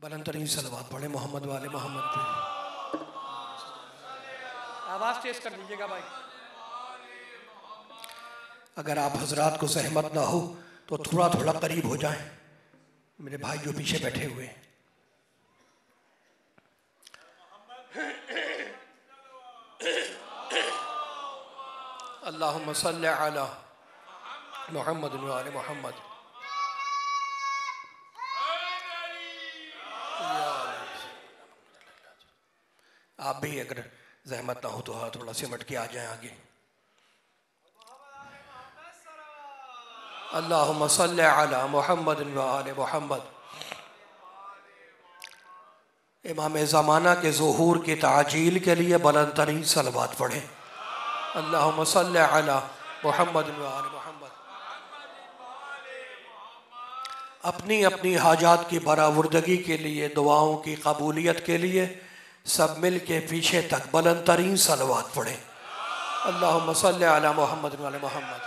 बुलंद तरीन सलवात पढ़े मोहम्मद वाले मोहम्मद पे। आवाज़ तेज कर दीजिएगा भाई। अगर आप हजरात को सहमत ना हो तो थोड़ा थोड़ा करीब हो जाएं, मेरे भाई जो पीछे बैठे हुए हैं। अल्लाहुम्मा सल्ली अला मोहम्मद व आले मोहम्मद। आप भी अगर जहमत ना हो तो हाँ थोड़ा सिमट के आ जाएं आगे। अल्लाहुम्मा सल्ली अला मोहम्मद व आले मोहम्मद। इमाम ज़माना के ज़ुहूर की ताजील के लिए बुलंद तरीन सलवात पढ़ें। अल्लाहुम्मा सल्ली अला मोहम्मद व आले मोहम्मद। अपनी अपनी हाजात की बरावरदगी के लिए, दुआओं की कबूलियत के लिए सब मिल के पीछे तक बुलंद तरीन सलवात पढ़ें। अल्लाहुम्मा सल्ली अला मोहम्मद व आले मोहम्मद।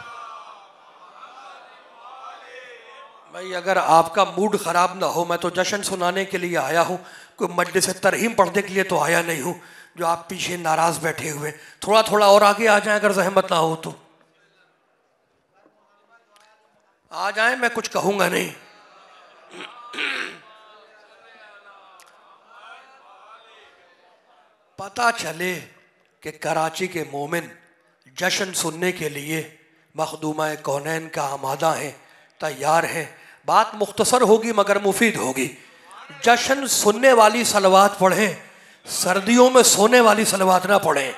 भाई अगर आपका मूड ख़राब ना हो, मैं तो जश्न सुनाने के लिए आया हूँ, कोई मजलिस तरहीम पढ़ने के लिए तो आया नहीं हूँ। जो आप पीछे नाराज़ बैठे हुए, थोड़ा थोड़ा और आगे आ जाएं, अगर जहमत ना हो तो आ जाएं, मैं कुछ कहूँगा नहीं। पता चले कि कराची के मोमिन जश्न सुनने के लिए मखदूमा कौनैन का आमादा है, तैयार हैं। बात मुख्तसर होगी मगर मुफीद होगी। जश्न सुनने वाली सलवात पढ़ें, सर्दियों में सोने वाली सलवात ना पढ़ें।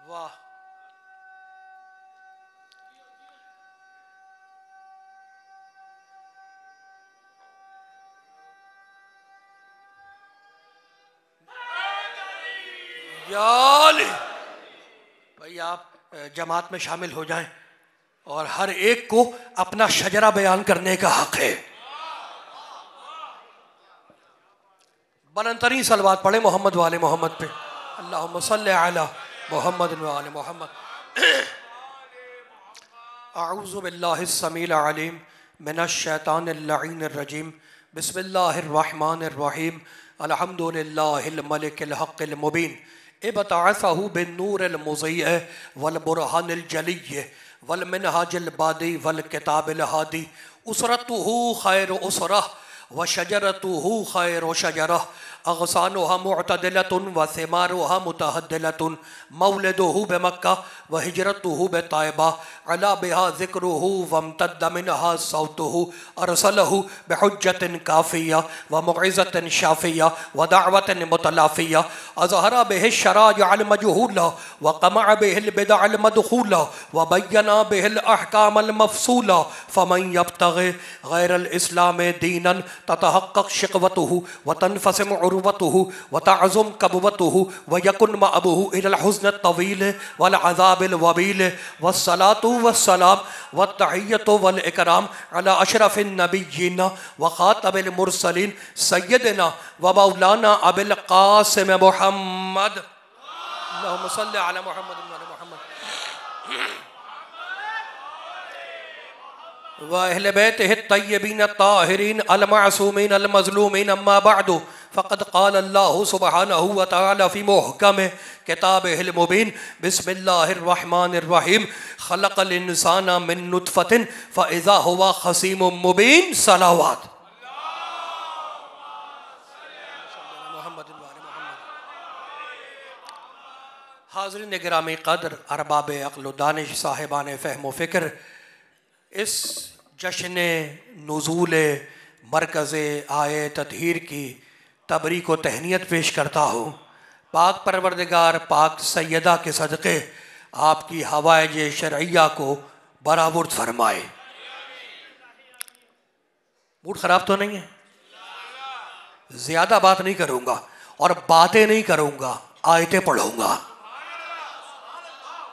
वाह, भाई आप जमात में शामिल हो जाएं और हर एक को अपना शजरा बयान करने का हक है। बुलंद तरीन सलवात पढ़े मोहम्मद वाले मोहम्मद पे। अल्लाहुम्मा सल्ली अला मोहम्मद व आले मोहम्मद। अऊज़ु बिल्लाहिस समील अलीम मिनश शैतानिर लईनिर रजीम। बिस्मिल्लाहिर रहमानिर रहीम। अल्हम्दुलिल्लाहिल मलिकिल हक़्क़िल मुबीन। इब्तअसहु बिन्नूरिल मुज़य्य वल बुरहानिल जलिय्य वल मिनहाजिल बादी वल किताबिल हादी। उसरतुहु खैरु उसरह व शजरतुहु खैरु शजरह। अग़सानुहा मुअतदिलतुन व सिमारुहा मुतहद्दिलतुन। मौलिदुहु बिमक्का व हिजरतुहु बिताइबा। अला बिहा ज़िक्रुहु वम्तद्द मिनहा सौतुहु। अरसलहु बिहुज्जतिन काफ़िया व मुइज़तिन शाफ़िया व दाअवतिन मुतलाफ़िया। अज़हरा बिहि शराइअल मजहूला व क़मअ बिहिल बिदअल मदख़ूला व बय्यना बिहिल अहकामल मफ़सूला। फ़मन यब्तग़ि ग़ैरल इस्लाम दीनन ततहक़्क़क़ शिक़वतुहु व तनफ़सिम उर्वतुहु व तअज़ुम कबवतुहु व यकुन मअबुहु इलल हुज़्न तवील वल अज़ाबिल वबील। वस्सलातु वस्सलाम वत्तहिय्यतु वल इकराम अला अशरफिन नबिय्यिन व ख़ातमिल मुरसलीन सय्यदिना व मौलाना अबिल क़ासिम मुहम्मद। अल्लाहुम्मा सल्लि अला मुहम्मद व आले मुहम्मद व अहले बैतिहि तय्यबीन ताहिरीन अल मासूमीन अल मज़लूमीन। अम्मा बअदु फ़क़द क़ाल अल्लाहु सुब्हानहु व तआला फ़ी मुहकम किताबिहिल मुबीन। बिस्मिल्लाहिर रहमानिर रहीम। ख़लक़ल इंसाना मिन नुत्फ़तिन फ़इज़ा हुवा ख़सीमुम मुबीन। सलावत। हाज़रीन गिरामी क़द्र, अरबाब अक़्ल व दानिश, साहिबान फ़हम व फ़िक्र, इस जश्न नुज़ूल मरकज़ आए ततहीर की तबरीक व तहनीत पेश करता हूँ। पाक परवरदिगार पाक सैयदा के सदक़े आपकी हवाइज शरइया को बराबुर्द फरमाए। मूड ख़राब तो नहीं है? ज़्यादा बात नहीं करूँगा और बातें नहीं करूंगा, आयतें पढ़ूंगा।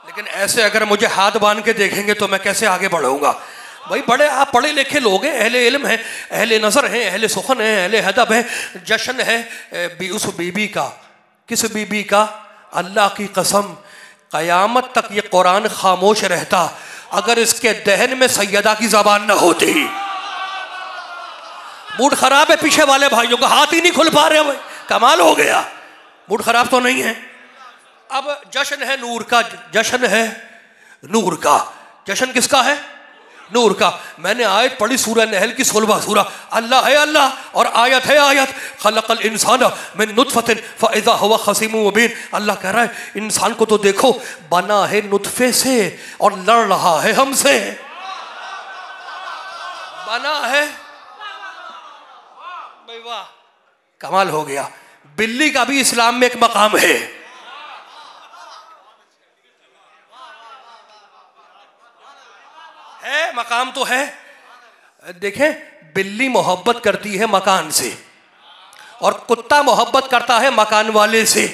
लेकिन ऐसे अगर मुझे हाथ बांध के देखेंगे तो मैं कैसे आगे बढ़ूंगा? भाई बड़े आप पढ़े लिखे लोग हैं, अहले इल्म हैं, अहले नज़र हैं, अहले सुखन हैं, अहले हदब है। जश्न है उस बीबी का। किस बीबी का? अल्लाह की कसम क़यामत तक ये कुरान खामोश रहता अगर इसके दहन में सैयदा की ज़बान न होती। मूड खराब है पीछे वाले भाइयों का, हाथ ही नहीं खुल पा रहे भाई, कमाल हो गया। मूड खराब तो नहीं है। अब जश्न है नूर का, जश्न है नूर का। जश्न किसका है? नूर का। मैंने आयत पढ़ी सूरह नहल की 16वां सूरा, अल्लाह है अल्लाह, और आयत है आयत, खलक़ल इंसान मिन नुतफ़तिन फ़इज़ा हुवा ख़सीमुम मुबीन। अल्लाह कह रहा है इंसान को तो देखो, बना है नुतफ़े से और लड़ रहा है हमसे। बना है, वाह कमाल हो गया। बिल्ली का भी इस्लाम में एक मकाम है। मकाम तो है। देखें, बिल्ली मोहब्बत करती है मकान से और कुत्ता मोहब्बत करता है मकान वाले से।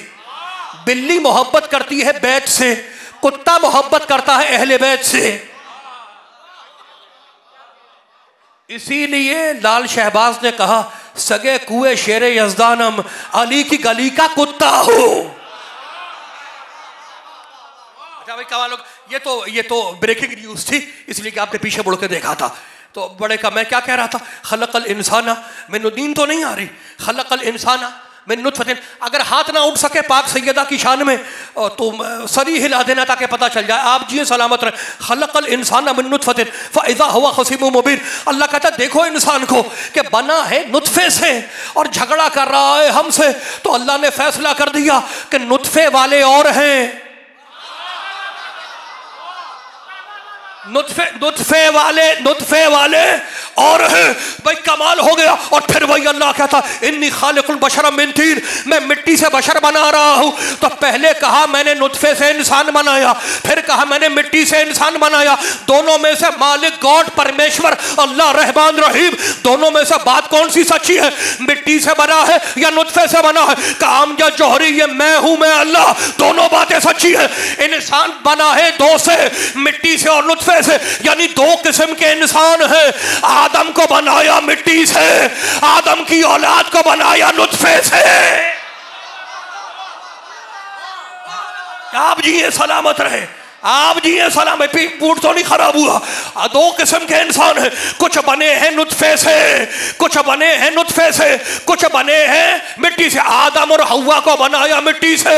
बिल्ली मोहब्बत करती है बैत से, कुत्ता मोहब्बत करता है अहले बैत से। इसीलिए लाल शहबाज ने कहा, सगे कुए शेरे यज़दानम, अली की गली का कुत्ता हो। अच्छा भाई कमाल लोग, ये तो ब्रेकिंग न्यूज थी, इसलिए कि आपने पीछे मुड़ के देखा था। तो बड़े का मैं क्या कह रहा था, खलक़ल इंसाना मिन, नींद तो नहीं आ रही, खलक़ल इंसाना मिन नुतफ़तिन। अगर हाथ ना उठ सके पाक सैयदा की शान में तो सरी हिला देना ताकि पता चल जाए आप जिए सलामत रहे। खलक़ल इंसाना मिन नुतफ़तिन फ़इज़ा हुवा ख़सीमुम मुबीन। अल्लाह कहता है देखो इंसान को कि बना है नुतफ़े से और झगड़ा कर रहा है हमसे। तो अल्लाह ने फैसला कर दिया कि नुतफ़े वाले और हैं, नुतफ़े वाले और है। भाई कमाल हो गया। और फिर वही अल्लाह कहता इन्नी खालिकुल बशर मिन तीन, मैं मिट्टी से बशर बना रहा हूं। तो पहले कहा मैंने नुतफ़े से इंसान बनाया, फिर कहा मैंने मिट्टी से इंसान बनाया। दोनों में से मालिक गॉड परमेश्वर अल्लाह रहमान रहीम, दोनों में से बात कौन सी सच्ची है? मिट्टी से बना है या नुतफ़े से बना है? काम या जौहरी, ये मैं हूं मैं अल्लाह, दोनों बातें सच्ची है। इंसान बना है दो से, मिट्टी से और नुतफ़े से, यानी दो किस्म के इंसान हैं। आदम को बनाया मिट्टी से, आदम की औलाद को बनाया नुतफ़े से। आप जिए सलामत रहे, आप जिए सलाम। मूड तो नहीं खराब हुआ। दो किस्म के इंसान हैं, कुछ बने हैं नुतफ़े से, कुछ बने हैं नुतफ़े से, कुछ बने हैं मिट्टी से। आदम और हव्वा को बनाया मिट्टी से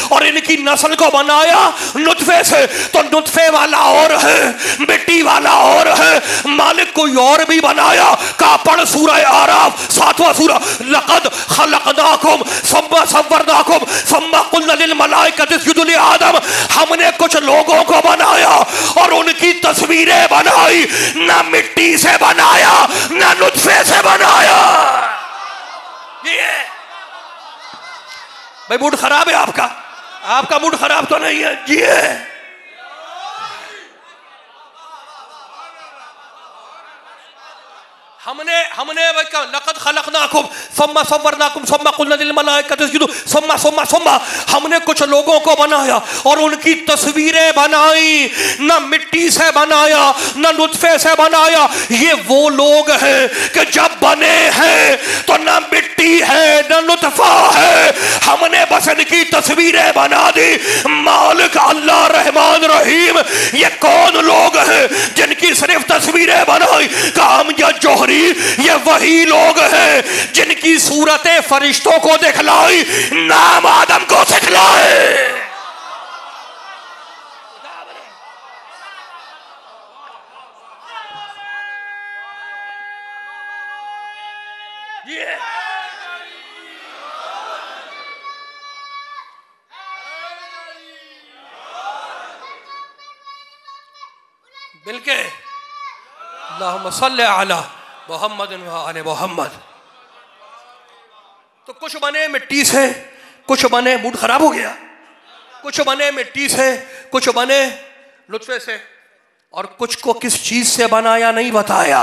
और इनकी नस्ल को बनाया नुतफ़े से। तो नुतफ़े वाला और है, मिट्टी वाला और है, मालिक कोई और भी बनाया। का पढ़ सूरह आराफ 7वां सूरा, लक़द खलक़नाकुम सुम्मा सव्वरनाकुम सुम्मा क़ुल्ना लिल मलाइकति इसजुदू लि आदम। हमने कुछ लोगों को बनाया और उनकी तस्वीरें बनाई, ना मिट्टी से बनाया ना नुतफ़े से बनाया। ये भाई मूड खराब है आपका, आपका मूड खराब तो नहीं है जी है। हमने लक़द खलक़नाकुम सुम्मा सव्वरनाकुम सुम्मा क़ुल्ना लिल मलाइकति इसजुदू सुम्मा हमने कुछ लोगों को बनाया और उनकी तस्वीरें बनाई, ना मिट्टी से बनाया ना नुतफ़े से बनाया। ये वो लोग हैं कि जब बने हैं तो ना मिट्टी है ना नुतफ़ा है, हमने बस इनकी तस्वीरें बना दी। मालिक अल्लाह रहमान रहीम, ये कौन लोग हैं जिनकी सिर्फ तस्वीरें बनाई? काम या जौहरी, ये वही लोग हैं जिनकी सूरतें फरिश्तों को दिखलाई, नाम आदम को सिखलाए। बिल्कुल अल्लाहुम्मा सल्ली अला मुहम्मद व आले मुहम्मद। तो कुछ बने मिट्टी से, कुछ बने, मूड खराब हो गया, कुछ बने मिट्टी से, कुछ बने नुतफ़े से, और कुछ को किस चीज से बनाया नहीं बताया।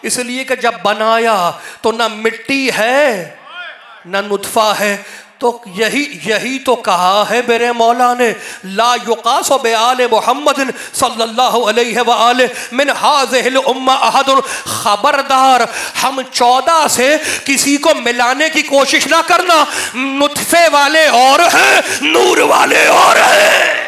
इसलिए कि जब बनाया तो ना मिट्टी है ना नुतफ़ा है, तो यही तो कहा है मेरे मौला ने, ला युकास बे आले मुहम्मद सल्लल्लाहु अलैहि व आलिहि मिन हाज़िहिल उम्मा अहदुन। खबरदार, हम 14 से किसी को मिलाने की कोशिश ना करना। नुत्फे वाले और हैं, नूर वाले और हैं।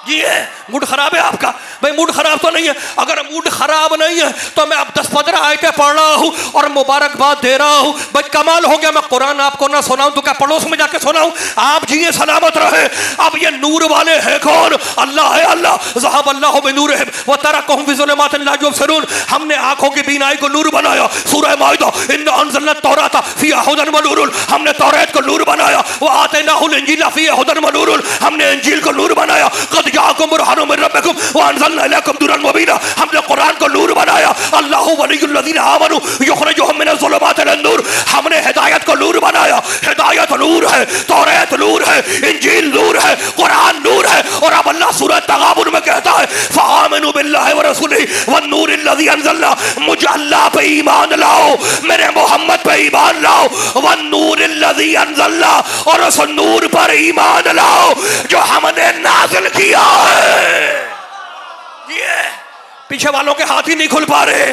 ये मूड खराब है आपका? भाई मूड खराब तो नहीं है। अगर मूड खराब नहीं है तो मैं अब 10-15 आयतें पढ़ रहा हूँ और मुबारकबाद दे रहा हूँ। भाई कमाल हो गया, मैं कुरान आपको ना सुनाऊं तो क्या पड़ोस में जाके सुनाऊं? आप जिए सलामत रहे। अब ये नूर वाले हैं कौन? अल्लाह है। अल्लाह ज़हब अल्लाहु बिनूरिहिम व तरकहुम फी ज़ुलुमातिन ला युबसिरून। हमने आंखों की बीनाई को नूर बनाया। सूरह माइदा, इन्ना अंज़लना तौराता फ़ीहा हुदन व नूरुन। हमने तौरात को नूर बनाया। व आतैनाहुल इंजीला फ़ीहा हुदन व नूरुन। हमने इंजील को नूर बनाया। क़द जाअकुम बुरहानुम मिन रब्बिकुम व अंज़लना इलैकुम नूरन मुबीना। हमने कुरान को नूर बनाया। अल्लाहु वलियुल लज़ीना आमनू युख़रिजुहुम मिनज़ ज़ुलुमाति इलन नूर। हमने हिदायत को नूर बनाया। हिदायत नूर है, तौरात नूर है, इंजील नूर है, कुरान नूर है। और अब अल्लाह सूरह तगाबुन में कहता है फ़आमिनू बिल्लाहि व रसूलिही वन नूरिल लज़ी अंज़लना। मुझे अल्लाह पे ईमान लाओ, मेरे मोहम्मद पे ईमान लाओ। वन नूरिल लज़ी अंज़लना, और उस नूर पर ईमान लाओ जो हमने नाज़िल किया है। ये पीछे वालों के हाथ ही नहीं खुल पा रहे।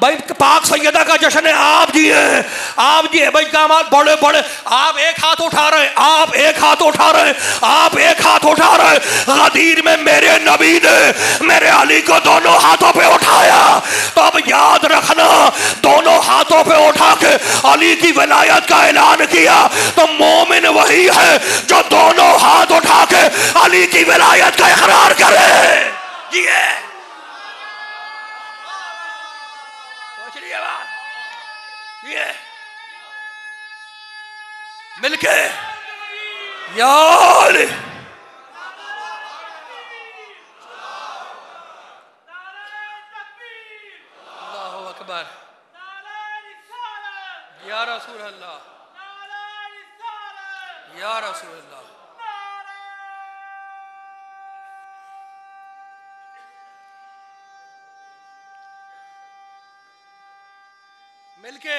भाई पाक सैयदा का जश्न है, आप जी हैं, आप जी है। भाई कामाल बड़े बड़े, आप एक हाथ उठा रहे हैं, आप एक हाथ उठा रहे हैं, आप एक हाथ उठा रहे हैं। गदीर में मेरे नबी ने मेरे अली को दोनों हाथों पे उठाया। तो अब याद रखना, दोनों हाथों पे उठा के अली की विलायत का ऐलान किया तो मोमिन वही है जो दोनों हाथ उठा के अली की विलायत का इकरार करे। ये मिलके यार अल्लाहु अकबर, या रसूल अल्लाह, या रसूल अल्लाह। मिलके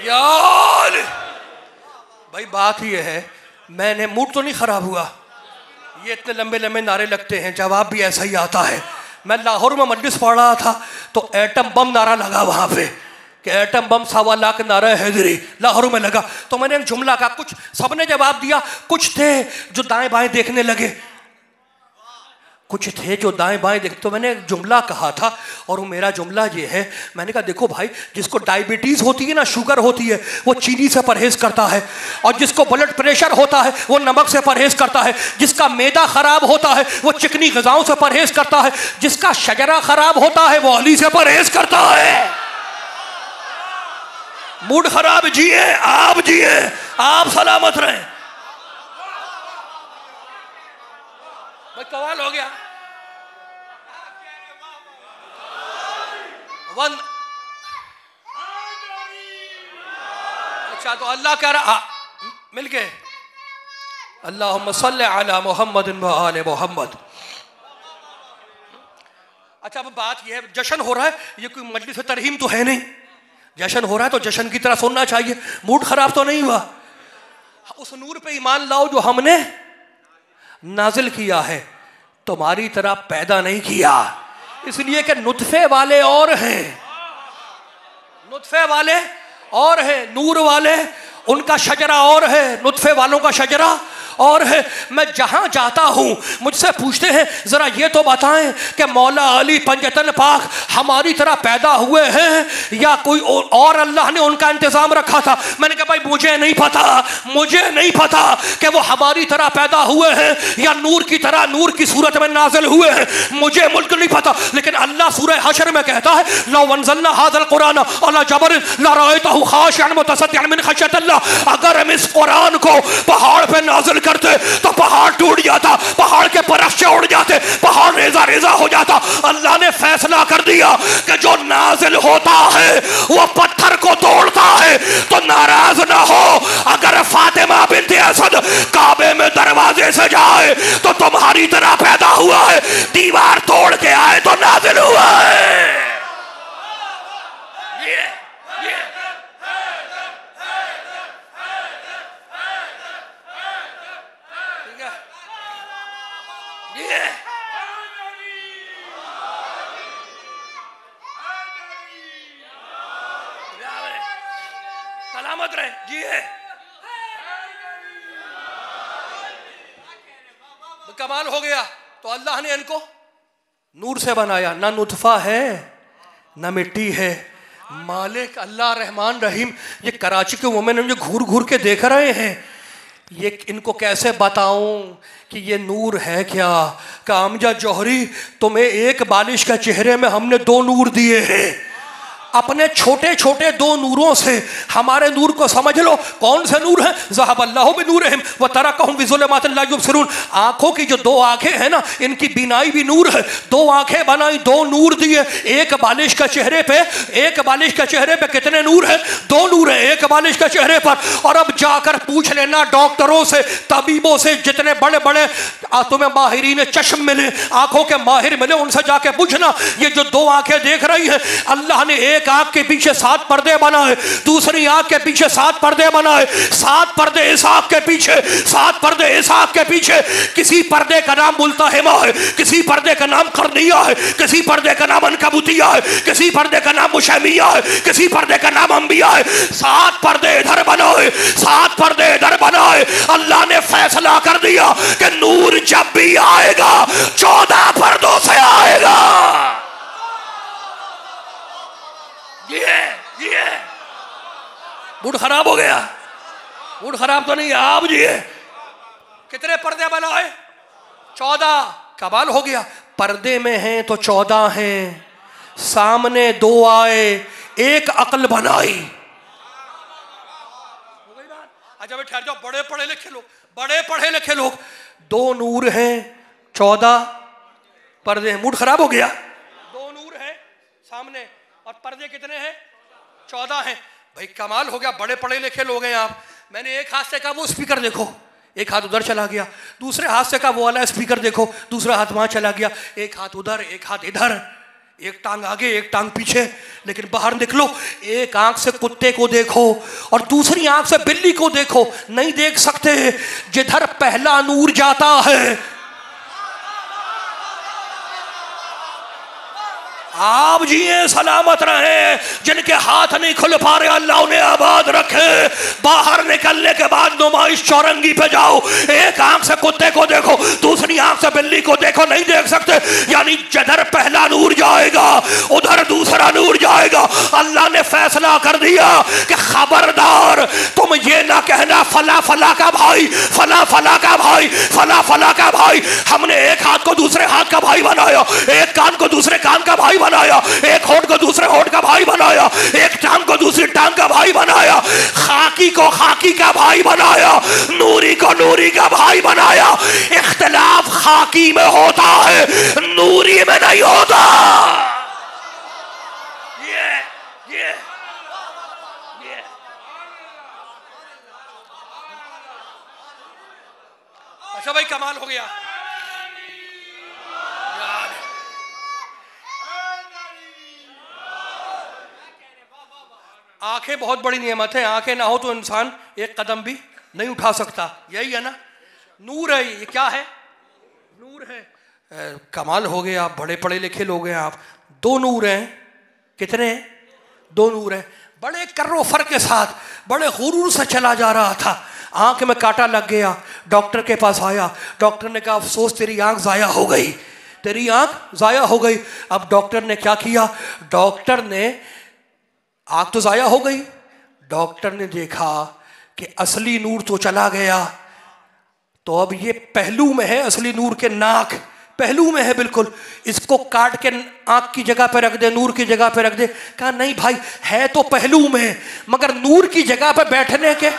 यार भाई बात ये है, मैंने मूड तो नहीं खराब हुआ। ये इतने लंबे लंबे नारे लगते हैं, जवाब भी ऐसा ही आता है। मैं लाहौर में मजलिस पढ़ रहा था तो एटम बम नारा लगा वहां पे कि एटम बम 1.25 लाख नारा हैदरी लाहौर में लगा। तो मैंने एक जुमला कहा, कुछ सबने जवाब दिया, कुछ थे जो दाएं बाएं देखने लगे, कुछ थे जो दाएं बाएं देखते। तो मैंने एक जुमला कहा था और वो मेरा जुमला ये है, मैंने कहा देखो भाई, जिसको डायबिटीज़ होती है ना, शुगर होती है, वो चीनी से परहेज़ करता है, और जिसको ब्लड प्रेशर होता है वो नमक से परहेज़ करता है, जिसका मैदा ख़राब होता है वो चिकनी ग़िज़ाओं से परहेज़ करता है, जिसका शजरा ख़राब होता है वो अली से परहेज़ करता है। मूड खराब जिए, आप जिए, आप सलामत रहें। भाई कमाल हो गया। वन अच्छा, तो अल्लाह कह रहा मिलके अल्लाहुम्मा सल्लि अला मुहम्मद व आले मुहम्मद। अच्छा, अब बात यह है, जश्न हो रहा है, ये कोई मजलिस तरहीम तो है नहीं। जश्न हो रहा है तो जश्न की तरह सुनना चाहिए। मूड खराब तो नहीं हुआ। उस नूर पे ईमान लाओ जो हमने नाजिल किया है, तुम्हारी तरह पैदा नहीं किया। इसलिए कि नुत्फे वाले और हैं, नुत्फे वाले और हैं, नूर वाले उनका शजरा और है, नुत्फे वालों का शजरा और है। मैं जहां जाता हूं मुझसे पूछते हैं जरा ये तो बताएं कि मौला अली पंजतन पाक हमारी तरह पैदा हुए हैं या कोई और अल्लाह ने उनका इंतजाम रखा था। मैंने कहा भाई मुझे नहीं पता, मुझे नहीं पता कि वो हमारी तरह पैदा हुए हैं या नूर की तरह नूर की सूरत में नाजिल हुए हैं, मुझे मुल्क नहीं पता। लेकिन अल्लाह सूरह हशर में कहता है लौ अंज़लना हाज़ल कुरान अला जबल लरअयतहु खाशिअन मुतसद्दिअन मिन खश्यतिल्लाह। अगर हम इस कुरान को पहाड़ पे नाजिल करते तो पहाड़ टूट जाता, पहाड़ के परफ्चे उड़ जाते, पहाड़ रेजा रेजा हो जाता। अल्लाह ने फैसला कर दिया कि जो नाजिल होता है वो पत्थर को तोड़ता है। तो नाराज ना हो अगर फातिमा बिन्त असद काबे में दरवाजे से जाए तो तुम्हारी तरह पैदा हुआ है, दीवार तोड़ के आए तो नाज़िल हुआ है। सलामत रहे जी है। कमाल हो गया। तो अल्लाह ने इनको नूर से बनाया, ना नुतफा है ना मिट्टी है। मालिक अल्लाह रहमान रहीम। ये कराची के वुमेन जो घूर घूर के देख रहे हैं, ये इनको कैसे बताऊं कि ये नूर है क्या? कामजा जौहरी, तुम्हें एक बालिश का चेहरे में हमने 2 नूर दिए हैं। अपने छोटे छोटे 2 नूरों से हमारे नूर को समझ लो। कौन से नूर हैं? ज़हबल्लाहु बिनूरिहिम व तरकहुम फी ज़ुलुमातिन ला युबसिरून। आंखों की जो 2 आंखें हैं ना, इनकी बीनाई भी नूर है। 2 आंखें बनाई, 2 नूर दिए। एक बालिश का चेहरे पे, एक बालिश का चेहरे पे कितने नूर है? 2 नूर है एक बालिश का चेहरे पर। और अब जाकर पूछ लेना डॉक्टरों से, तबीबों से, जितने बड़े बड़े तुम्हें माहिरीन चश्म मिले, आंखों के माहिर मिले, उनसे जाके पूछना, ये जो 2 आंखें देख रही हैं, अल्लाह ने एक आंख के पीछे 7 पर्दे बनाए, दूसरी आंख के पीछे 7 पर्दे बनाए। 7 पर्दे इस आंख के पीछे, 7 पर्दे इस आंख के पीछे। किसी पर्दे का नाम मुल्तहिमा है, किसी पर्दे का नाम करनिया है, किसी पर्दे का नाम अनकबूतिया है, किसी पर्दे का नाम मुशैमिया है, किसी पर्दे का नाम अंबिया है। 7 पर्दे इधर बनाए, 7 पर्दे इधर बनाए। अल्लाह ने फैसला कर दिया कि नूर जब भी आएगा 14 पर्दों से आएगा। ये मूड खराब हो गया। मूड खराब तो नहीं, आप जी कितने पर्दे बनाए? 14। कमाल हो गया। पर्दे में हैं तो 14 हैं, सामने 2 आए, एक अक्ल बनाई। हो गई बात। अच्छा भाई ठहर जाओ, बड़े पढ़े लिखे लोग, बड़े पढ़े लिखे लोग। 2 नूर हैं, 14 पर्दे हैं। मूड खराब हो गया। 2 नूर हैं सामने और पर्दे कितने हैं? 14 हैं। भाई कमाल हो गया, बड़े पढ़े लिखे लोग हैं आप। मैंने एक हाथ से कहा वो स्पीकर देखो, एक हाथ उधर चला गया। दूसरे हाथ से कहा वो वाला स्पीकर देखो, दूसरा हाथ वहां चला गया। एक हाथ उधर, एक हाथ इधर, एक टांग आगे, एक टांग पीछे। लेकिन बाहर निकलो, एक आंख से कुत्ते को देखो और दूसरी आंख से बिल्ली को देखो, नहीं देख सकते। जिधर पहला नूर जाता है, आप जिए सलामत रहे। जिनके हाथ नहीं खुल पा रहे, अल्लाह उन्हें आबाद रखे। बाहर निकलने के बाद नुमाइश चौरंगी पे जाओ, एक आंख से कुत्ते को देखो, दूसरी आंख से बिल्ली को देखो, नहीं देख सकते। यानी जिधर पहला नूर जाएगा उधर दूसरा नूर जाएगा। अल्लाह ने फैसला कर दिया कि खबरदार तुम ये ना कहना फला फला का भाई, फला फला का भाई, फला फला का भाई। हमने एक हाथ को दूसरे हाथ का भाई बनाया, एक कान को दूसरे कान का भाई बनाया, एक होठ को दूसरे होठ का भाई बनाया, एक टांग को दूसरी टांग का भाई बनाया, खाकी को खाकी का भाई बनाया, नूरी को नूरी का भाई बनाया। इख्तिलाफ खाकी में होता है, नूरी में नहीं होता। ये अच्छा भाई कमाल हो गया। आंखें बहुत बड़ी नेमत है। आंखें ना हो तो इंसान एक कदम भी नहीं उठा सकता। यही है ना, नूर है। ये क्या है? नूर है। कमाल हो गया, आप बड़े पढ़े लिखे लोग हैं आप। 2 नूर हैं। कितने हैं? 2 नूर हैं। बड़े कर्रो फर के साथ, बड़े गुरूर से चला जा रहा था। आंख में कांटा लग गया, डॉक्टर के पास आया। डॉक्टर ने कहा अफसोस तेरी आंख जाया हो गई, तेरी आंख जाया हो गई। अब डॉक्टर ने क्या किया? डॉक्टर ने, आंख तो जाया हो गई, डॉक्टर ने देखा कि असली नूर तो चला गया। तो अब ये पहलू में है, असली नूर के नाक पहलू में है बिल्कुल। इसको काट के आंख की जगह पे रख दे, नूर की जगह पे रख दे। कहा नहीं भाई, है तो पहलू में, मगर नूर की जगह पे बैठने के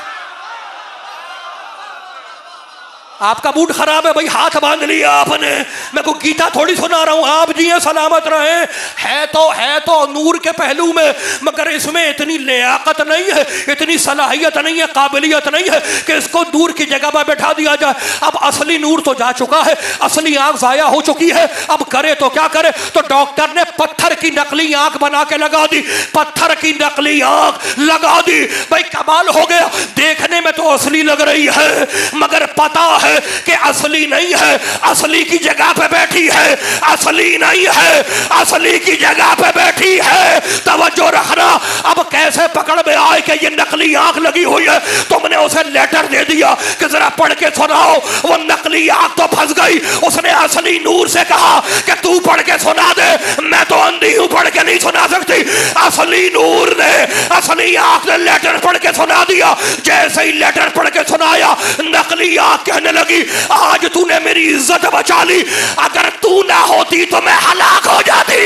आपका मूड खराब है भाई, हाथ बांध लिया आपने। मैं को गीता थोड़ी सुना रहा हूं, आप जिए सलामत रहे। है तो नूर के पहलू में, मगर इसमें इतनी लियाकत नहीं है, इतनी सलाहियत नहीं है, काबिलियत नहीं है कि इसको नूर की जगह पर बैठा दिया जाए। अब असली नूर तो जा चुका है, असली आंख जाया हो चुकी है, अब करे तो क्या करे। तो डॉक्टर ने पत्थर की नकली आंख बना के लगा दी, पत्थर की नकली आंख लगा दी। भाई कमाल हो गया, देखने में तो असली लग रही है मगर पता है कि असली नहीं है, असली की जगह पे बैठी है, असली नहीं है, असली की जगह पे बैठी है। तवज्जो रखना। अब कैसे पकड़ में आए कि ये नकली आंख लगी हुई है, तुमने उसे लेटर दे दिया कि जरा पढ़ के सुनाओ, वो नकली आंख तो फंस गई। उसने असली नूर से कहा कि तू पढ़ के सुना दे, मैं तो अंधी हूं, पढ़ के नहीं सुना सकती। असली नूर ने, असली आंख ने लेटर पढ़ के सुना दिया। जैसे ही लेटर पढ़ के सुनाया, नकली आंख कहने लगी, आज तूने मेरी इज्जत बचा ली, अगर तू ना होती तो मैं हलाक हो जाती।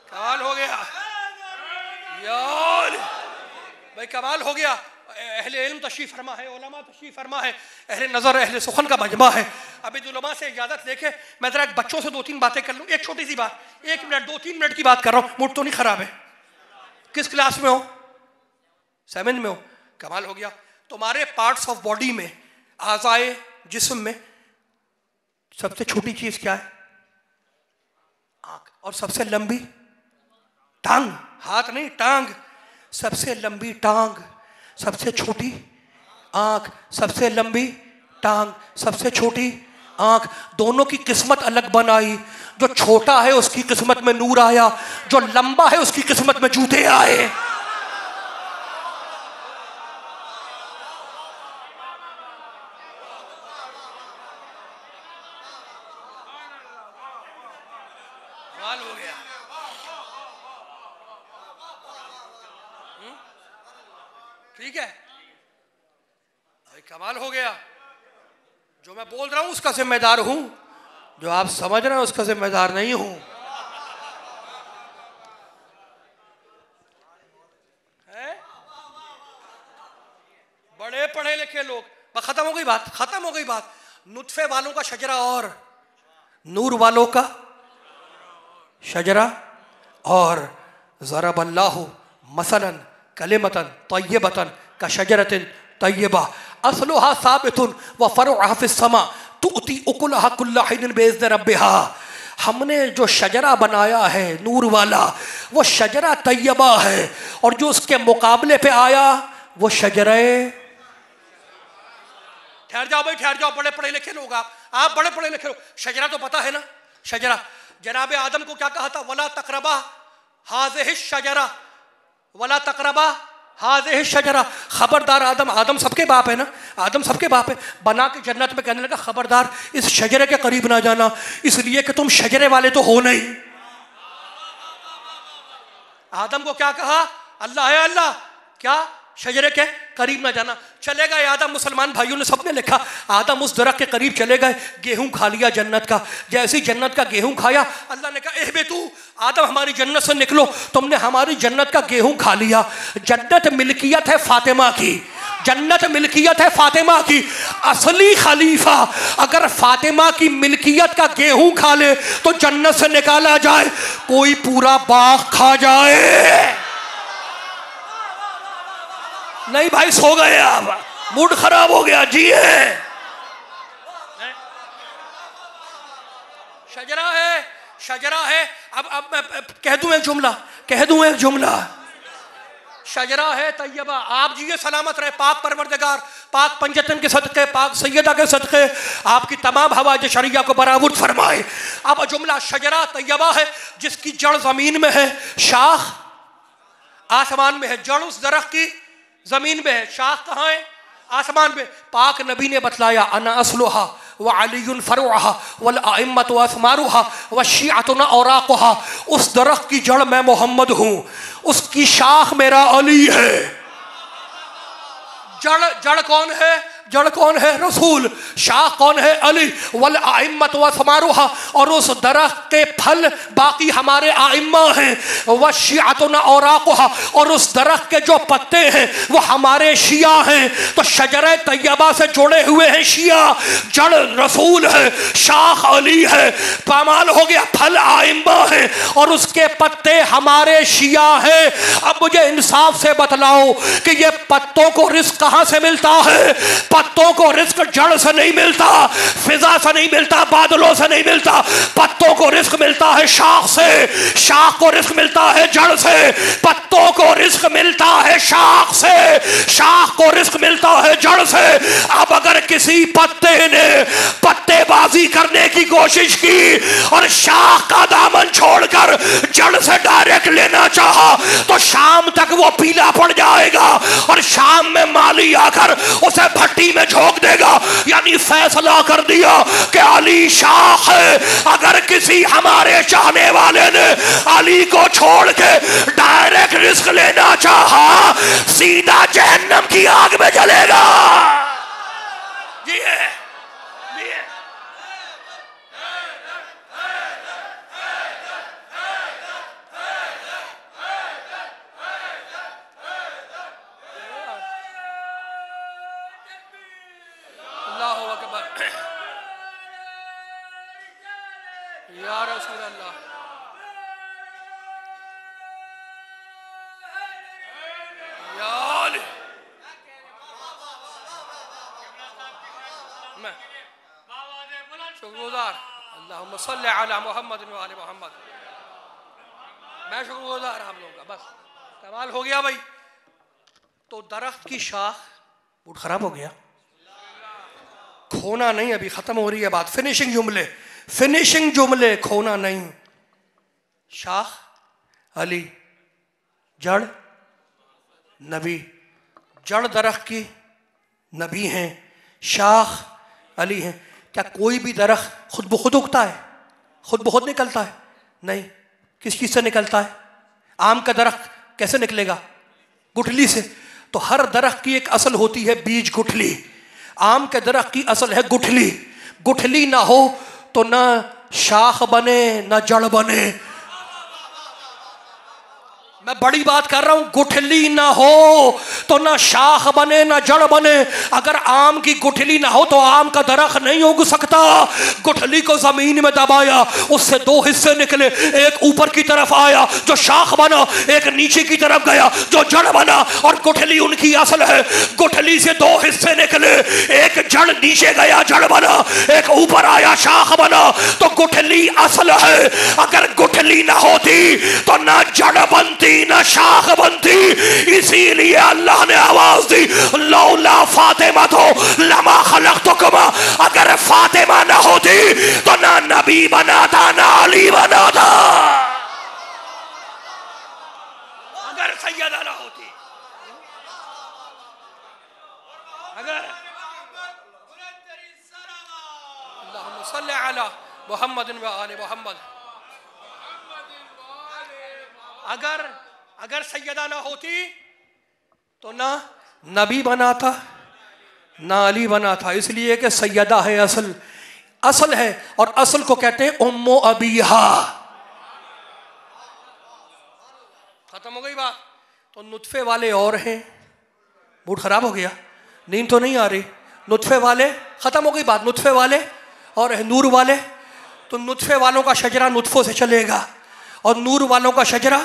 कमाल हो गया यार भाई, कमाल हो गया। अहले इल्म तशरीफ फरमा है, उलमा तशरीफ फरमा है, अहले नज़र अहले सुखन का मजमा है। अभी उलमा से इजाज़त लेके मैं ज़रा बच्चों से 2-3 बातें कर लूँ। एक छोटी सी बात, 1 मिनट 2-3 मिनट की बात कर रहा हूँ। मूड तो नहीं ख़राब है? किस क्लास में हो? 7 में हो? कमाल हो गया। तुम्हारे पार्ट्स ऑफ बॉडी में, आज़ाए जिस्म में सबसे छोटी चीज़ क्या है? आँख। और सबसे लंबी? टांग। हाथ नहीं, टांग। सबसे लंबी टांग, सबसे छोटी आंख, सबसे लंबी टांग, सबसे छोटी आंख। दोनों की किस्मत अलग बनाई। जो छोटा है उसकी किस्मत में नूर आया, जो लंबा है उसकी किस्मत में जूते आए। हो गया। ठीक है भाई, कमाल हो गया। जो मैं बोल रहा हूं उसका जिम्मेदार हूं, जो आप समझ रहे हैं उसका जिम्मेदार नहीं हूं। बड़े पढ़े लिखे लोग, खत्म हो गई बात, खत्म हो गई बात। नुत्फे वालों का शजरा और नूर वालों का शजरा और ज़रबल्लाहु मसलन कलिमतन तय्यबतन का शजरतिन तय्यबा असलुहा साबितुन व फरुहा फिस समा तुअती उकुलहा कुल्ला हिन बिइज़्नि रब्बिहा। हमने जो शजरा बनाया है नूर वाला, वो शजरा तय्यबा है, और जो उसके मुकाबले पे आया वो शजरे। ठहर जाओ भाई, ठहर जाओ। बड़े पढ़े लिखे लोग आप बड़े पढ़े लिखे लोग। शजरा तो पता है ना? शजरा, जनाबे आदम को क्या कहा था? वला तकरबा हाज़िहि शजरा, वला तकरबा हाज़िहि शजरा। खबरदार आदम, आदम सबके बाप है ना, आदम सबके बाप है। बना के जन्नत में कहने लगा खबरदार इस शजरे के करीब ना जाना, इसलिए कि तुम शजरे वाले तो हो नहीं। आदम को क्या कहा? अल्लाह है अल्लाह, क्या? शजरे के करीब ना जाना। चले गए आदम, मुसलमान भाइयों ने सबने लिखा, आदम उस दरख्त के करीब चले गए, गेहूं खा लिया जन्नत का। जैसे ही जन्नत का गेहूं खाया, अल्लाह ने कहा एह तू आदम हमारी जन्नत से निकलो, तुमने हमारी जन्नत का गेहूं खा लिया। जन्नत मिल्कियत है फातिमा की, जन्नत मिल्कियत है फातिमा की। असली खलीफा अगर फातिमा की मिल्कियत का गेहूं खा ले तो जन्नत से निकाला जाए, कोई पूरा बाग खा जाए नहीं भाई। सो गए आप, मूड खराब हो गया जी। है शजरा है, शजरा है। अब मैं कह दूं एक जुमला, कह दूं एक जुमला। शजरा है तैयबा, आप जिए सलामत रहे। पाक परवरदिगार, पाक पंजतन के सदक़े, पाक सैयदा के सदक़े आपकी तमाम हवाज शरिया को बराबर फरमाए। अब जुमला शजरा तैयबा है जिसकी जड़ जमीन में है, शाख आसमान में है। जड़ उस दरख्त की जमीन में है, शाख कहाँ है? आसमान में। पाक नबी ने बतलाया अना असलुहा व अलीयुन फरुहा वल अइम्मतु असमारुहा व शिअतुना औराकुहा। उस दरख्त की जड़ मैं मोहम्मद हूँ, उसकी शाख मेरा अली है। जड़ कौन है? जड़ कौन है? रसूल। शाख कौन है? अली। वल आइम्मत व समारुहा, और उस दरख्त के फल बाकी हमारे आइम्मा हैं। व शियातुना औराकुहा, और उस दरख्त के जो पत्ते हैं वो हमारे शिया हैं। तो शजरे तैयबा से जुड़े हुए हैं शिया, जड़ रसूल है, शाख अली है, पामाल हो गया, फल आइम्मा है और उसके पत्ते हमारे शिया हैं। अब मुझे इंसाफ से बतलाओ कि ये पत्तों को रिस्क कहां से मिलता है? पत्तों को रिस्क जड़ से नहीं मिलता, फिजा से नहीं मिलता, बादलों से नहीं मिलता। पत्तों को रिस्क मिलता है शाख से, शाख को रिस्क मिलता है जड़ से, पत्तों को रिस्क मिलता है शाख से, शाख को रिस्क मिलता है जड़ से। अब अगर किसी पत्ते ने पत्तेबाजी करने की कोशिश की और शाख का दामन छोड़कर जड़ से डायरेक्ट लेना चाहा तो शाम तक वो पीला पड़ जाएगा और शाम में माली आकर उसे भट्टी में झोंक देगा। यानी फैसला कर दिया कि अली शाख है। अगर किसी हमारे चाहने वाले ने अली को छोड़ के डायरेक्ट रिस्क लेना चाहा सीधा जहन्नम की आग में जलेगा। ये या रसूल अल्लाह। मैं शुक्रगुजार अल्लाहुम्मा सल्ली अला मुहम्मद व आले मुहम्मद। मैं शुक्रगुजार आप लोगों का। बस कमाल हो गया भाई। तो दरख्त की शाख मूड खराब हो गया, खोना नहीं, अभी खत्म हो रही है बात। फिनिशिंग जुमले, फिनिशिंग जुमले, खोना नहीं। शाख अली, जड़ नबी, जड़ दरख्त की नबी हैं, शाख अली हैं। क्या कोई भी दरख्त खुद ब खुद उगता है? खुद ब खुद निकलता है? नहीं। किस चीज से निकलता है? आम का दरख्त कैसे निकलेगा? गुठली से। तो हर दरख्त की एक असल होती है, बीज गुठली। आम के दरख्त की असल है गुठली। गुठली ना हो तो ना शाख बने ना जड़ बने। मैं बड़ी बात कर रहा हूं, गुठली ना हो तो ना शाख बने ना जड़ बने। अगर आम की गुठली ना हो तो आम का दरख्त नहीं उग सकता। गुठली को जमीन में दबाया, उससे दो हिस्से निकले, एक ऊपर की तरफ आया जो शाख बना, एक नीचे की तरफ गया जो जड़ बना। और गुठली उनकी असल है। गुठली से दो हिस्से निकले, एक जड़ नीचे गया जड़ बना, एक ऊपर आया शाख बना। तो गुठली असल है। अगर गुठली ना होती तो ना जड़ बनती ना शाख बनती। इसीलिए अल्लाह ने आवाज दी, लौला फातिमा तो लमा खलक़तुकुमा। अगर फातिमा ना होती तो ना नबी बनाता ना अली बनाता। अगर सैयदा ना होती, अगर अल्लाहुम्मा सल्ली अला मुहम्मद व आले मुहम्मद। अगर सैयदा ना होती तो ना नबी बनाता ना अली बनाता। इसलिए कि सैयदा है असल, असल है। और असल को कहते हैं उम्मो अबीहा। खत्म हो गई बात। तो नुत्फे वाले और हैं। मूड खराब हो गया, नींद तो नहीं आ रही। नुत्फे वाले, खत्म हो गई बात। नुत्फे वाले और नूर वाले। तो नुत्फे वालों का शजरा नुत्फों से चलेगा और नूर वालों का शजरा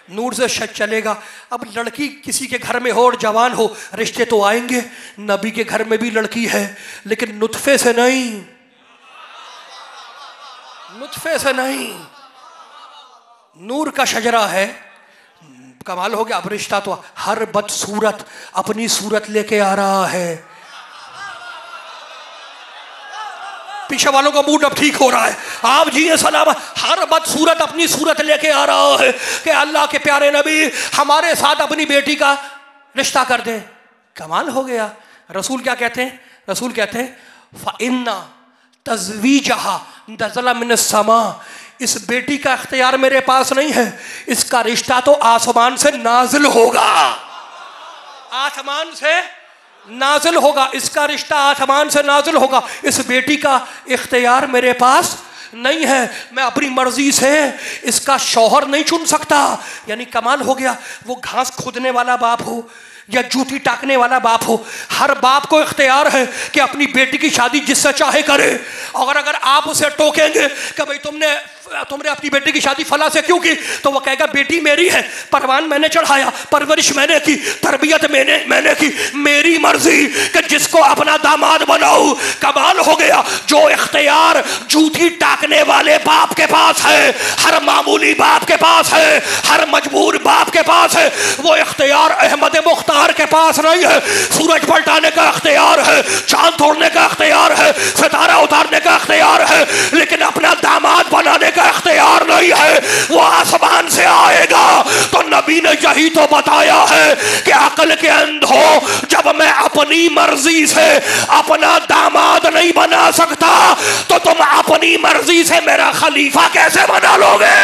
नूर से चलेगा। अब लड़की किसी के घर में हो और जवान हो, रिश्ते तो आएंगे। नबी के घर में भी लड़की है लेकिन नुत्फे से नहीं, नुत्फे से नहीं, नूर का शजरा है। कमाल हो गया। अब रिश्ता तो हर बदसूरत अपनी सूरत लेके आ रहा है। पीछे वालों का मूड अब ठीक हो रहा है। आप जी सलाम। हर बदसूरत अपनी सूरत लेके आ रहा है कि अल्लाह के प्यारे नबी हमारे साथ अपनी बेटी का रिश्ता कर दें। कमाल हो गया। रसूल क्या कहते हैं? रसूल कहते हैं फ़इन्ना तज़वीजहा नज़ला मिनस समा। इस बेटी का इख्तियार मेरे पास नहीं है, इसका रिश्ता तो आसमान से नाजिल होगा। आसमान से नाजिल होगा, इसका रिश्ता आसमान से नाजिल होगा। इस बेटी का इख्तियार मेरे पास नहीं है, मैं अपनी मर्जी से इसका शौहर नहीं चुन सकता। यानी कमाल हो गया। वो घास खोदने वाला बाप हो या जूती टाकने वाला बाप हो, हर बाप को इख्तियार है कि अपनी बेटी की शादी जिससे चाहे करे। और अगर आप उसे टोकेंगे कि भाई तुमने अपनी बेटी की शादी फला से क्यों की, तो वो कहेगा बेटी मेरी है, परवान मैंने चढ़ाया, परवरिश मैंने की, तरबियत मैंने की, मेरी मर्जी कि जिसको अपना दामाद बनाऊं। कमाल हो गया। जो इख्तियार जूती टाकने वाले बाप के पास है, हर मामूली बाप के पास है, हर मजबूर बाप के पास है, वो इख्तियार अहमद मुख्तार के पास नहीं है। सूरज पलटाने का इख्तियार है, चांद तोड़ने का इख्तियार है, सितारा उतारने का इख्तियार है, लेकिन अपना दामाद बनाने का इख्तियार नहीं है। वो आसमान से आएगा। तो नबी ने यही तो बताया है कि अकल के अंधों, जब मैं अपनी मर्जी से अपना दामाद नहीं बना सकता तो तुम अपनी मर्जी से मेरा खलीफा कैसे बना लोगे?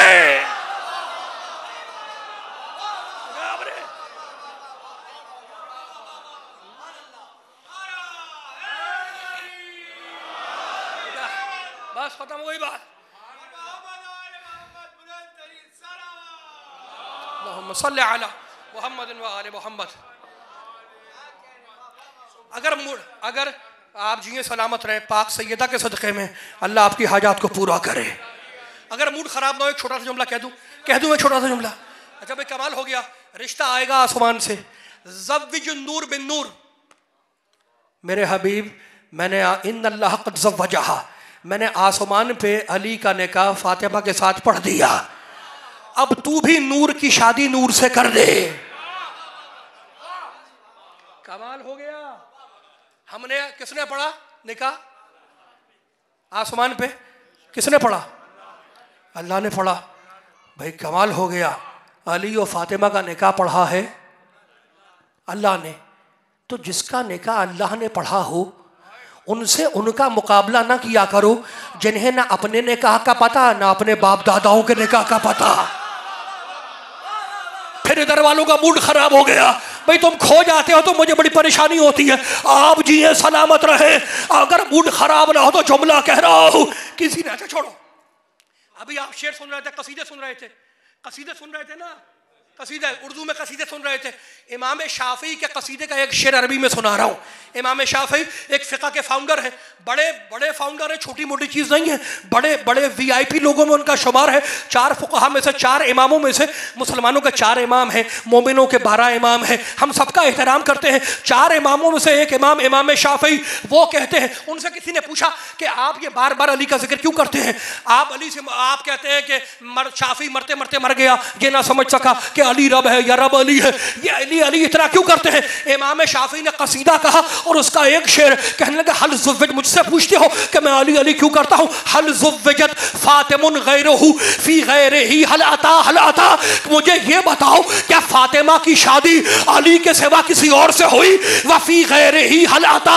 बस खत्म हो गई बात। सल्ले अला मुहम्मद व आले मुहम्मद। अगर आप जिए सलामत रहे पाक सैयदा के सदक़े में, अल्लाह आपकी हाजात को पूरा करे। अगर मूड खराब ना हो, एक छोटा सा जुमला कह दूं एक छोटा सा जुमला। अच्छा भाई कमाल हो गया। रिश्ता आएगा आसमान से, ज़व्विज नूर बिन नूर। मेरे हबीब, मैंने इन्नल्लाह क़द ज़व्वजहा, मैंने आसमान पे अली का निकाह फातिमा के साथ पढ़ दिया। अब तू भी नूर की शादी नूर से कर दे। कमाल हो गया। हमने किसने पढ़ा निकाह आसमान पे? किसने पढ़ा? अल्लाह ने पढ़ा। भाई कमाल हो गया। अली और फातिमा का निकाह पढ़ा है अल्लाह ने। तो जिसका निकाह अल्लाह ने पढ़ा हो उनसे उनका मुकाबला ना किया करो जिन्हें ना अपने निकाह का पता ना अपने बाप दादाओं के निकाह का पता। फिर इधर वालों का मूड खराब हो गया। भाई तुम खो जाते हो तो मुझे बड़ी परेशानी होती है। आप जिए सलामत रहे। अगर मूड खराब ना हो तो जुमला कह रहा हूं किसी ने। अच्छा छोड़ो, अभी आप शेर सुन रहे थे, कसीदे सुन रहे थे ना, कसीदे उर्दू में कसीदे सुन रहे थे। इमाम शाफी के कसीदे का एक शेर अरबी में सुना रहा हूँ। इमाम शाफी एक फ़िक़्ह के फाउंडर है, बड़े बड़े फाउंडर है, छोटी मोटी चीज़ नहीं है, बड़े बड़े VIP लोगों में उनका शुमार है। 4 फ़ुक़हा में से 4 इमामों में से, मुसलमानों के 4 इमाम हैं, मोमिनों के 12 इमाम हैं, हम सबका एहतराम करते हैं। 4 इमामों में से एक इमाम इमाम शाफी, वो कहते हैं, उनसे किसी ने पूछा कि आप ये बार बार अली का जिक्र क्यों करते हैं? आप कहते हैं कि शाफी मरते मरते मर गया, ये ना समझ सका कि अली रब है या रब अली है, ये अली अली इतना क्यों करते हैं? इमाम शाफी ने कसीदा कहा और उसका एक शेर कहने लगा, हल ज़ुव्विज, मुझसे पूछते हो कि मैं अली अली क्यों करता हूँ? हल ज़ुव्विजत फातिमुन गैरहु फी गैरिही हल अता, मुझे ये बताओ क्या फातिमा की शादी अली के सिवा किसी और से हुई? व फी गैरिही हल अता,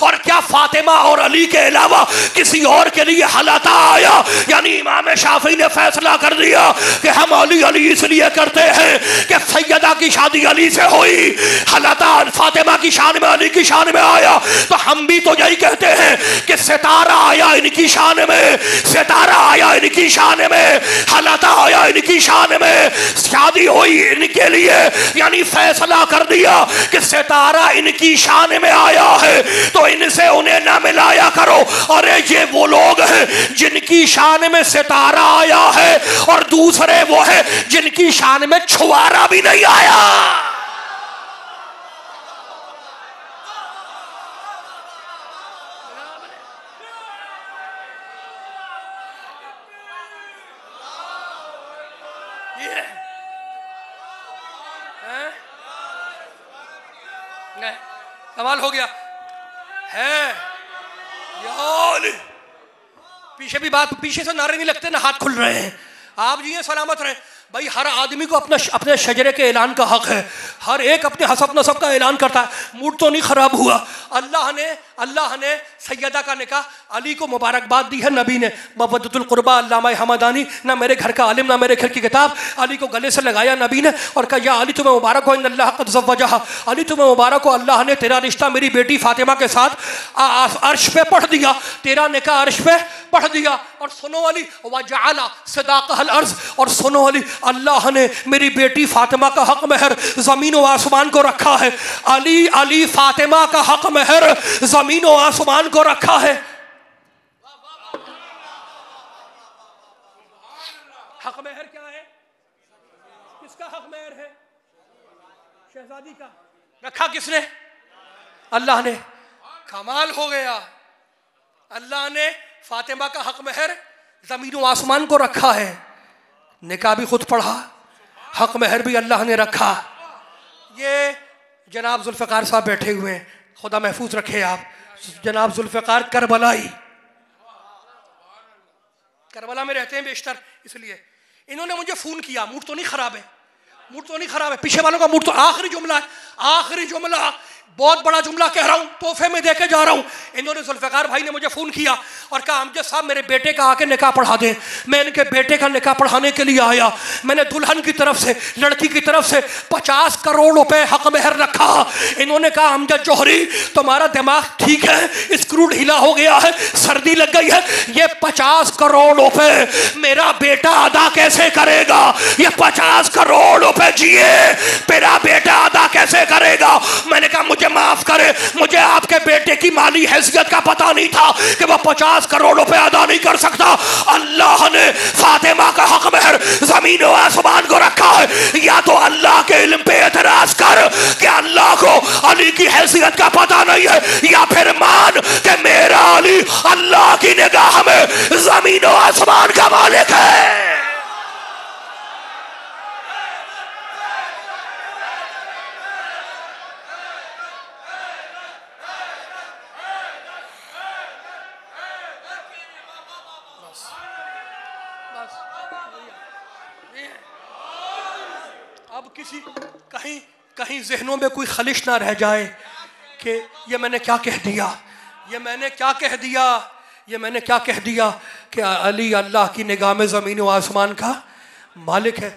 और क्या फातिमा और अली के अलावा किसी और के लिए हल अता आया? यानी इमाम शाफी ने फैसला कर दिया कि हम अली अली इसलिए करते हैं कि सैयदा की शादी अली से हुई, हलता फातिमा की शान में, अली की शान में आया। तो हम भी तो यही कहते हैं कि सितारा आया इनकी शान में, सितारा आया इनकी शान में, हलता आया इनकी शान में, शादी हुई इनके लिए। यानी फैसला कर दिया कि सितारा इनकी शान में आया है तो इनसे उन्हें ना मिलाया करो। अरे ये वो लोग हैं जिनकी शान में सितारा आया है और दूसरे वो है जिनकी शान में छुआरा भी नहीं आया। कमाल हो गया है यार। पीछे भी बात, पीछे से नारे नहीं लगते ना हाथ खुल रहे हैं। आप जी सलामत रहे। भाई हर आदमी को अपने शजरे के ऐलान का हक है, हर एक अपने हसब नसब का ऐलान करता है। मूड तो नहीं खराब हुआ। अल्लाह ने सैयदा का निकाह अली को मुबारकबाद दी है नबी ने। मवद्दतुल कुर्बा अल्लामा हमदानी, ना मेरे घर का आलिम ना मेरे घर की किताब, अली को गले से लगाया नबी ने और कहा या अली तुम्हें मुबारक हो, इन्नल्लाह क़द ज़व्वजहा, अली तुम्हें मुबारक हो, अल्लाह ने तेरा रिश्ता मेरी बेटी फातिमा के साथ अर्श पे पढ़ दिया, तेरा निकाह अर्श पे पढ़ दिया। और सुनो अली वजअला सदाक़हल अर्ज़, और सुनो अली अल्लाह ने मेरी बेटी फातिमा का हक महर ज़मीन व आसमान को रखा है। अली फातिमा का हक महर ज़मीन व आसमान को रखा है। हक महर क्या है? किसका हक महर है? शहजादी का। रखा किसने? अल्लाह ने। कमाल हो गया। अल्लाह ने फातिमा का हक महर ज़मीन व आसमान को रखा है। निकाह भी खुद पढ़ा, हक महर भी अल्लाह ने रखा। ये जनाब जुल्फ़िकार साहब बैठे हुए हैं, खुदा महफूज रखे आप। जनाब जुल्फ़िकार करबला में रहते हैं बेशतर, इसलिए इन्होंने मुझे फ़ोन किया। मूड तो नहीं ख़राब है, मूड तो नहीं ख़राब है, पीछे वालों का मूड तो। आखिरी जुमला है, आखिरी जुमला, बहुत बड़ा जुमला कह रहा हूँ, तोहफे में देके जा रहा हूँ। इन्होंने जुल्फ़िकार भाई ने मुझे फ़ोन किया और कहा अमजद साहब मेरे बेटे का आके निकाह पढ़ा दें। मैं इनके बेटे का निकाह पढ़ाने के लिए आया। मैंने दुल्हन की तरफ से, लड़की की तरफ से 50 करोड़ रुपए हक महर रखा। इन्होंने कहा अमजद जौहरी तुम्हारा दिमाग ठीक है, स्क्रू ढीला हो गया है, सर्दी लग गई है, ये 50 करोड़ रुपए मेरा बेटा अदा कैसे करेगा? ये 50 करोड़ रुपए जिए मेरा बेटा अदा कैसे करेगा? मैंने कहा मुझे माफ करे, मुझे आपके बेटे की माली हैसियत का पता नहीं था कि वह 50 करोड़ रुपए अदा नहीं कर सकता। अल्लाह ने फातिमा का हक महर जमीन और आसमान को रखा है। या तो अल्लाह के इल्म पे एतराज कर कि अल्लाह को अली की हैसियत का पता नहीं है, या फिर मान कि मेरा अली अल्लाह की निगाह में जमीन और आसमान का मालिक है। अब किसी कहीं जहनों में कोई खलिश ना रह जाए कि ये मैंने क्या कह दिया, ये मैंने क्या कह दिया, ये मैंने क्या कह दिया कि अली अल्लाह की निगाह में ज़मीन व आसमान का मालिक है।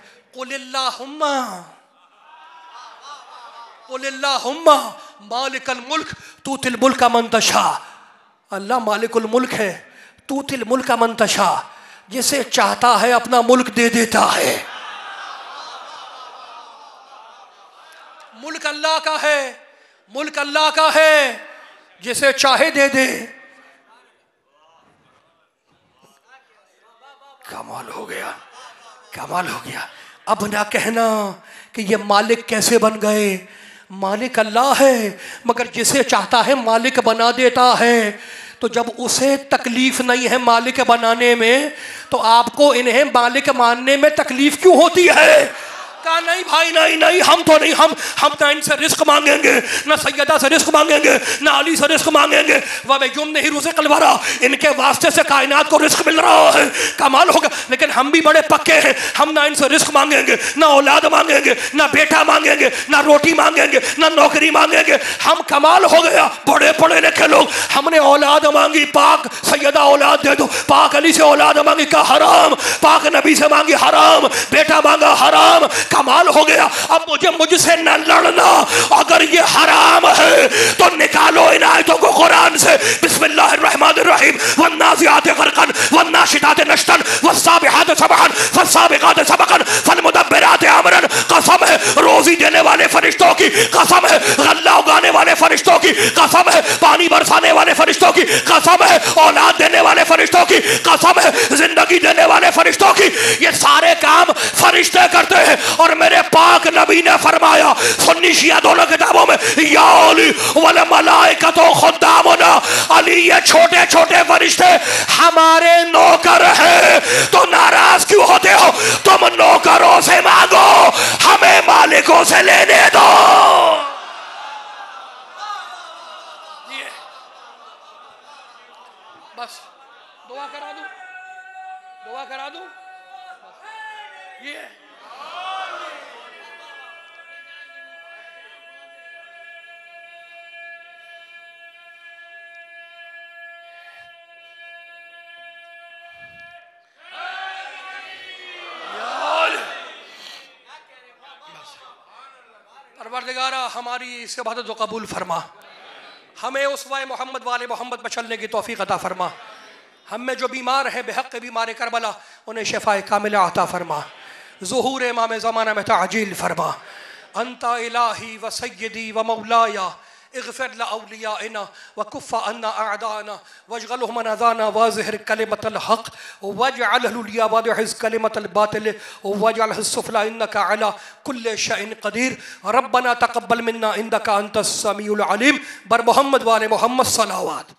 कुलिल्लाहुम्मा मालिकल मुल्क तूतिल मुल्का मन तशा। अल्लाह मालिकुल मुल्क है, तूतिल मुल्का मन तशा, जिसे चाहता है अपना मुल्क दे देता है। मुल्क अल्लाह का है, मुल्क अल्लाह का है, जिसे चाहे दे दे। कमाल हो गया, कमाल हो गया। अब ना कहना कि ये मालिक कैसे बन गए। मालिक अल्लाह है, मगर जिसे चाहता है मालिक बना देता है। तो जब उसे तकलीफ नहीं है मालिक बनाने में, तो आपको इन्हें मालिक मानने में तकलीफ क्यों होती है? कहा नहीं भाई, नहीं, हम तो नहीं, हम ना इनसे रिस्क मांगेंगे, ना सैयदा से रिस्क मांगेंगे, ना अली से रिस्क मांगेंगे। वह नहीं रुज़े कलवरा, इनके वास्ते से कायनात को रिस्क मिल रहा है। कमाल होगा। लेकिन हम भी बड़े पक्के हैं, हम ना इनसे रिस्क मांगेंगे, ना औलाद मांगेंगे, ना बेटा मांगेंगे, ना रोटी मांगेंगे, ना नौकरी मांगेंगे। हम कमाल हो गया, बड़े पढ़े लिखे लोग। हमने औलाद मांगी, पाक सैयदा औलाद दे दो। पाक अली से औलाद मांगी का हराम, पाक नबी से मांगी हराम, बेटा मांगा हराम। कमाल हो गया। अब मुझसे न लड़ना, अगर ये हराम है तो निकालो इन आयतों को कुरान से। बिस्मिल्लाहिर्रहमानिर्रहीम, वन्नाज़ियात ग़रक़न, वन्नाशितात नश्तन, वस्साबिहात सबहन, फस्साबिक़ात सबक़न, फलमुदब्बिरात अमरन। कसम है रोजी देने वाले फरिश्तों की, कसम है गल्ला उगाने वाले फरिश्तों की, कसम है पानी बरसाने वाले फरिश्तों की, कसम है औलाद देने वाले फरिश्तों की, कसम है जिंदगी देने वाले फरिश्तों की। ये सारे काम फरिश्ते करते हैं। और मेरे पाक नबी ने फरमाया सुन्नी शिया दोनों किताबों में, या अली वल मलाइकतु खुद्दामुना, अली ये छोटे छोटे फरिश्ते हमारे नौकर हैं। तो नाराज क्यों होते हो? तुम नौकरों से मांगो, हमें मालिकों से लेने दो। बस दुआ करा दूं, दुआ करा दूं। ये परवरदिगारा हमारी इस इबादत को कबूल फरमा, हमें उसवाए मोहम्मद वाले मोहम्मद पर चलने की तौफीक अता फरमा। हम में जो बीमार है बेहक बीमार करबला उन्हें शिफाए कामिला अता फरमा। ज़ुहूर इमाम ज़माना में ताजील फरमा। अंता इलाही व सय्यदी व मौलाया इग़फ़िर लअौलियाइना व कुफ़्फ़ अन्ना अअदाना वजगलहुम अज़ाना वाज़हिर कलिमतल हक़ वजअलहुल उलिया वअज़हिज़ कलिमतल बातिल वजअलहुस सुफ़ला इन्नका अला कुल्लि शैइन क़दीर। रब्बना तक़ब्बल मिन्ना इन्नका अंतस समीउल अलीम। बर मोहम्मद वाले मोहम्मद सलावत।